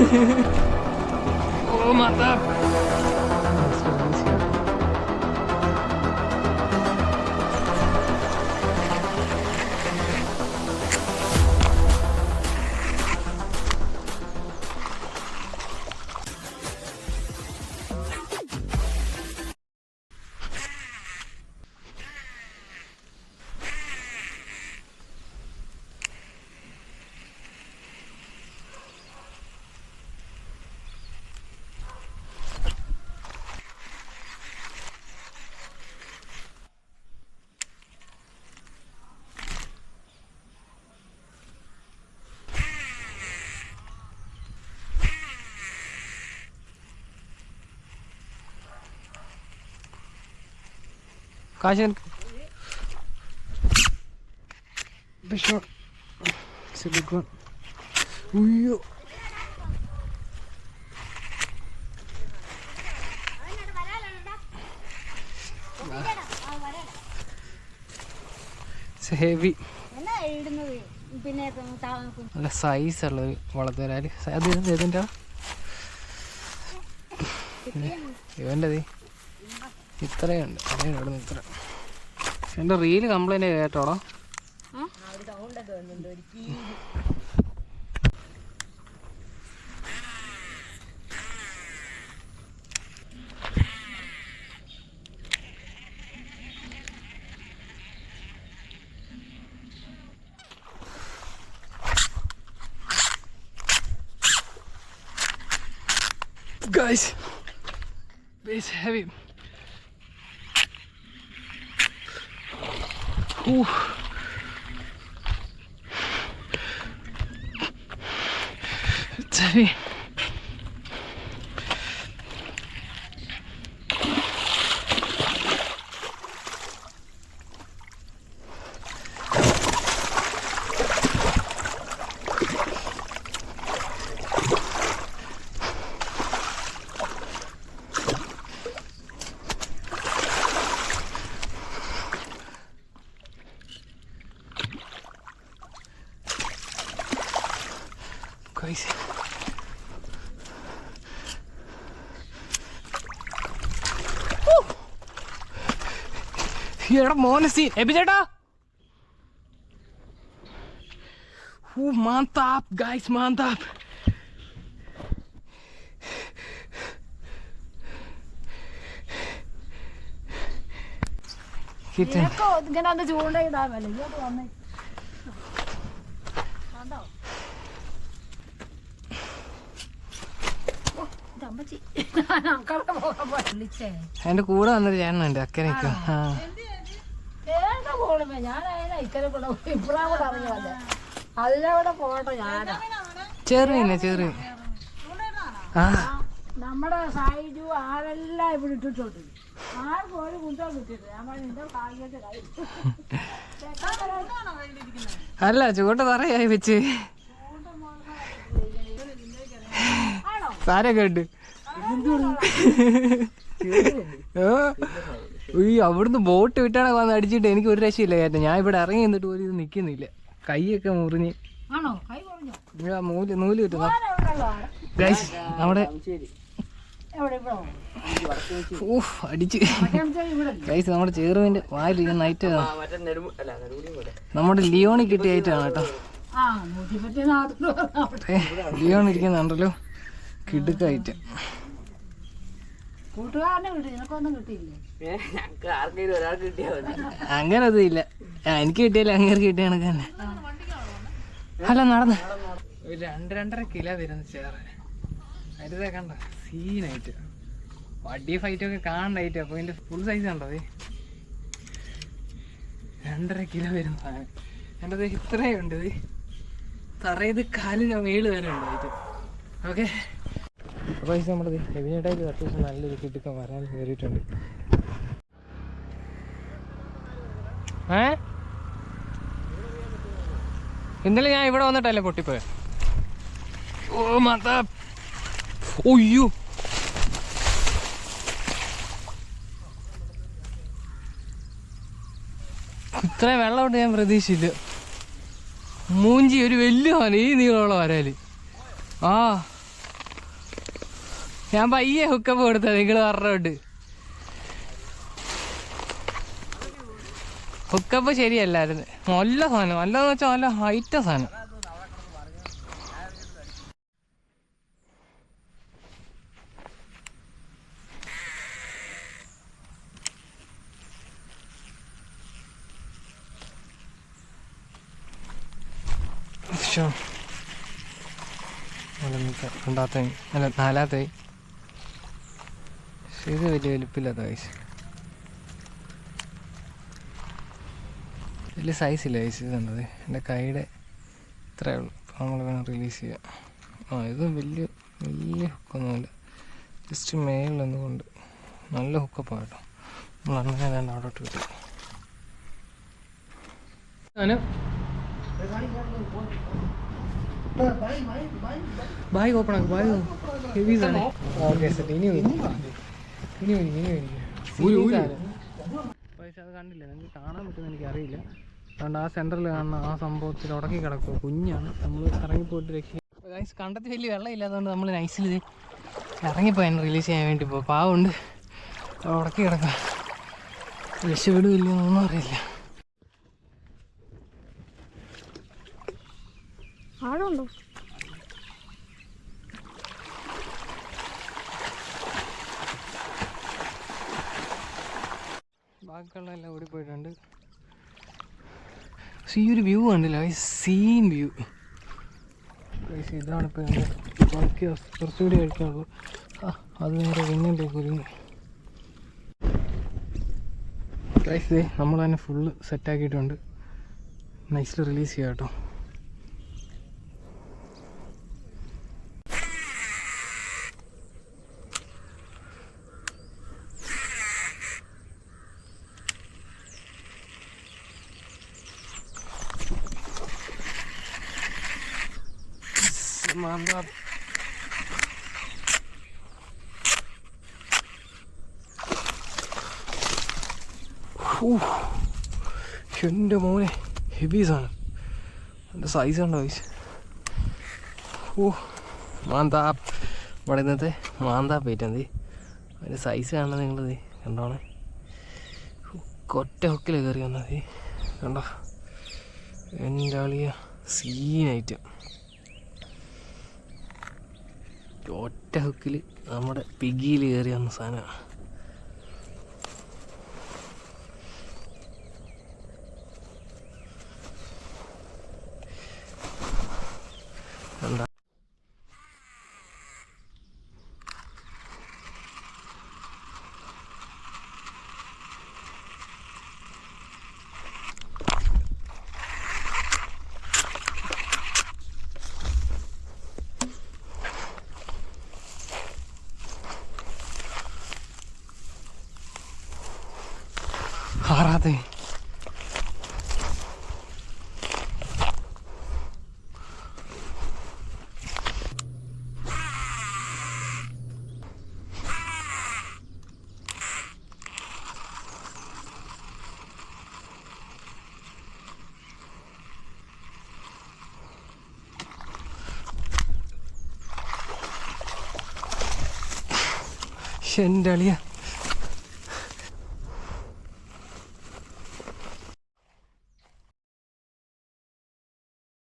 Oh, mantap. Caution. Be sure. It's a big one. Ooh. It's heavy. നല്ല size ഉള്ളത് വളർത്തുവരാല് അത് ഏതിൻ്റെ ഇവൻ്റെത് ഇത്രയുണ്ട് അവിടെ ഇത്ര. എൻ്റെ റീല് കംപ്ലൈൻറ്റ് കേട്ടോടോ. Guys, it's heavy. Ooh. It's heavy. Guys, here മോനസി എബിചേട്ടാ. മാന്താപ്പ് ഗൈസ്, മാന്താപ്പ്. ഇങ്ങനെ ചൂണ്ടയിടാമല്ലോ. ഇങ്ങോട്ട് വന്നേ. എന്റെ കൂടെ വന്നൊരു ചേട്ടനുണ്ട് അക്കരയ്ക്ക്. ചെറിയ ചെറിയ നമ്മുടെ സൈജു ആരെല്ലാം ഇവിടെ ഇട്ടിട്ടുണ്ട്. ആർക്കും ഒരു കുന്തം കിട്ടിയത്. അല്ല ചൂണ്ട തറയായി വെച്ച് സാരൊക്കെ ഉണ്ട്. അവിടുന്ന് ബോട്ട് വിട്ടാണ് വന്ന് അടിച്ചിട്ട് എനിക്ക് ഒരു രക്ഷയില്ല കയറ്റം. ഞാൻ ഇവിടെ ഇറങ്ങി നിന്നിട്ട് പോലും ഇത് നിൽക്കുന്നില്ല. കൈയൊക്കെ മുറിഞ്ഞ് നൂല് കിട്ടുന്ന നമ്മുടെ അടിച്ച് ഗൈസ്. നമ്മുടെ ചേറുവിന്റെ വായിലിരിക്കുന്ന ഐറ്റം നമ്മുടെ ലിയോണി കിട്ടിയ ഐറ്റമാണ് കേട്ടോ. ലിയോൺ ഇരിക്കുന്നുണ്ടല്ലോ, കിടുക്ക ഐറ്റം. അങ്ങനെ അതും ഇല്ല, എനിക്ക് കിട്ടിയാലും അങ്ങനെ കിട്ടിയ കണക്ക് തന്നെ. അല്ല നടന്ന് 2-2.5 കിലോ വരുന്ന ചേറ്. അതിൻ്റെ കണ്ട സീനായിട്ട് വടി ഫൈറ്റൊക്കെ കാണണ്ടായിട്ട്. അപ്പോൾ ഇതിൻ്റെ ഫുൾ സൈസ് കണ്ടോ? 2.5 കിലോ വരുന്ന സാധനം. എൻ്റെ ഇത്രയും ഉണ്ട്. തറയത് കാലിന് മേള് വരെ ഉണ്ടായിട്ട്. ഓക്കെ, അപ്പോൾ നമ്മുടെ ഹെവിനായിട്ടായിട്ട് അത്യാവശ്യം നല്ലൊരു കിട്ടുക്കാൻ വരാൻ കയറിയിട്ടുണ്ട്. ഇന്നലെ ഞാൻ ഇവിടെ വന്നിട്ടല്ലേ പൊട്ടിപ്പോയത്. ഓ മാതാ, ഒയ്യോ ഇത്രയും വെള്ളമുണ്ട് ഞാൻ പ്രതീക്ഷിച്ചില്ല. മൂഞ്ചി ഒരു വലിയ ഈ നീളമുള്ള വരാല്. ആ ഞാൻ പയ്യെ ഹുക്കപ്പ് കൊടുത്തത് നിങ്ങൾ പറഞ്ഞോണ്ട്. ഹുക്കപ്പ് ശരിയല്ലായിരുന്നു. നല്ല സാധനം, നല്ലതെന്ന് വെച്ചാൽ നല്ല ഹൈറ്റ സാധനം. രണ്ടാമത്തെ അല്ല നാലാമത്തെ ഇത് വലിയ വലുപ്പില്ലാത്ത വയസ്സ്, വലിയ സൈസില്ല വയസ്സ്. ഇതുണ്ടത് എൻ്റെ കൈയുടെ ഇത്രയേ ഉള്ളൂ. അപ്പോൾ നമ്മൾ വേണം റിലീസ് ചെയ്യാം. ഇത് വലിയ വലിയ ഹുക്കൊന്നുമില്ല, ജസ്റ്റ് മേളിലൊന്നുകൊണ്ട് നല്ല ഹുക്കപ്പാണ് കേട്ടോ. നമ്മൾ അങ്ങനെ വേണ്ട അവിടോട്ട് കിട്ടും. ബാഗ് ഓപ്പൺ ആക്കും, ബാഗ് ഹെവി സാധനം. Okay set. ഇനി പൈസ അത് കണ്ടില്ല, നിങ്ങൾക്ക് കാണാൻ പറ്റുമെന്ന് എനിക്കറിയില്ല. അതുകൊണ്ട് ആ സെൻറ്ററിൽ കാണുന്ന ആ സംഭവത്തിൽ ഉടക്കി കിടക്കുക, കുഞ്ഞാണ്. നമ്മൾ ഇറങ്ങിപ്പോയിട്ട് രക്ഷ കണ്ടത്തി വലിയ വെള്ളം ഇല്ലാത്തതുകൊണ്ട് നമ്മൾ നൈസിൽ ഇറങ്ങിപ്പോയി റിലീസ് ചെയ്യാൻ വേണ്ടി ഇപ്പോൾ. പാവമുണ്ട്, ഉടക്കി കിടക്കുക. രക്ഷപ്പെടുമില്ലെന്നൊന്നും അറിയില്ല. ആഴമുണ്ടോ? ബാക്കിയുള്ളതെല്ലാം ഓടിപ്പോയിട്ടുണ്ട്. ഈ ഒരു വ്യൂ കണ്ടില്ല, സീൻ വ്യൂ. ഇതാണിപ്പോൾ ബാക്കി കുറച്ചുകൂടി കഴിക്കാനുള്ളൂ. അത് നേരെ പിന്നേ കുരുങ്ങി. ഗൈസ് നമ്മൾ തന്നെ ഫുള്ള് സെറ്റാക്കിയിട്ടുണ്ട്. നൈസിൽ റിലീസ് ചെയ്യാം കേട്ടോ. എൻ്റെ മോനെ ഹെവി സാധനം, എൻ്റെ സൈസ് കണ്ടോ വയസ്സ്. മാന്താ ഇവിടെ ഇന്നത്തെ മാന്താ പേറ്റന്തി അതിൻ്റെ സൈസ് കാണുന്നത് നിങ്ങളത് കണ്ടോണേ. ഒറ്റ ഹുക്കിൽ കയറി വന്നത് കണ്ടോ, എൻ്റെ ആളിയ സീനായിട്ട് ഒറ്റ ഹുക്കിൽ നമ്മുടെ പിഗിയിൽ കയറി വന്ന സാധനമാണ്. എന്താ ആറാതെ എൻ്റെ അളിയ